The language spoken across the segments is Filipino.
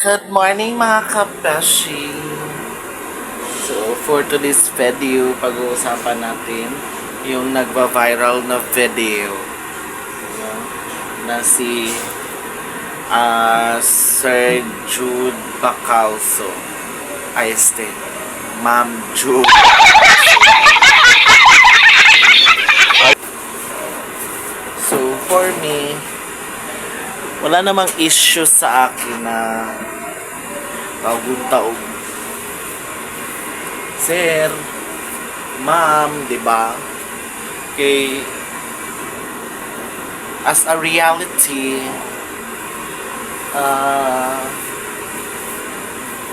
Good morning mga kabeshi! So, for today's video, pag-uusapan natin yung nagva-viral na video na si Sir Jude Bacalso. Ma'am Jude. So, for me, wala namang issue sa akin na taog. Sir, ma'am, di ba? Okay, as a reality,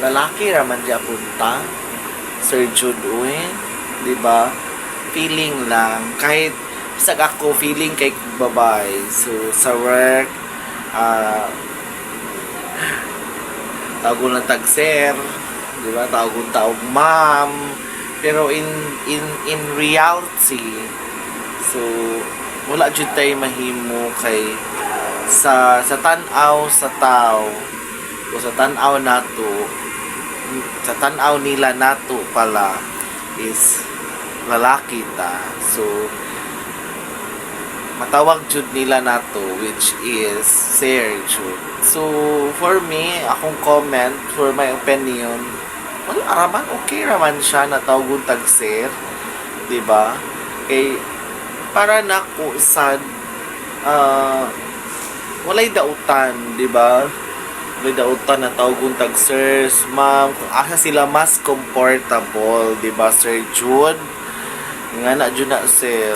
lalaki raman di punta, Sir Jude Uy, di ba? Feeling lang, kahit isag ako, feeling kay babae. So, sa work, tawag ng tag-sir, di ba? Tawag ma'am. Pero in reality, so wala jud tay mahimo kay sa tan-aw sa tao o sa tan-aw nato, sa tan-aw nila nato pala is lalaki ta. So matawag jud nila nato, which is Sir Jude. So for me, akong comment, for my opinion, wala raman, okay raman siya na tawag tag sir, di ba? Eh para na ko sad, walay dautan, di ba? Walay dautan na tawag tag sir, ma'am, kung asa sila mas comfortable, di ba, Sir Jude? Nga na jud na sir.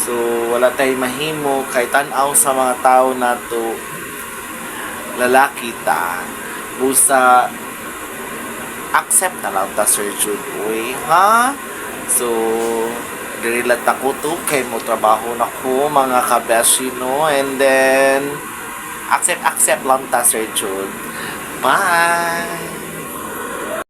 So, wala tayong mahimo kay tan-aw sa mga tao nato, lalaki ta. Busa, accept na lang ta, Sir Jude. Uy, ha? So, dirilat ako to kay mo trabaho na ko, mga kabeshi, no? And then, accept lang ta, Sir Jude. Bye!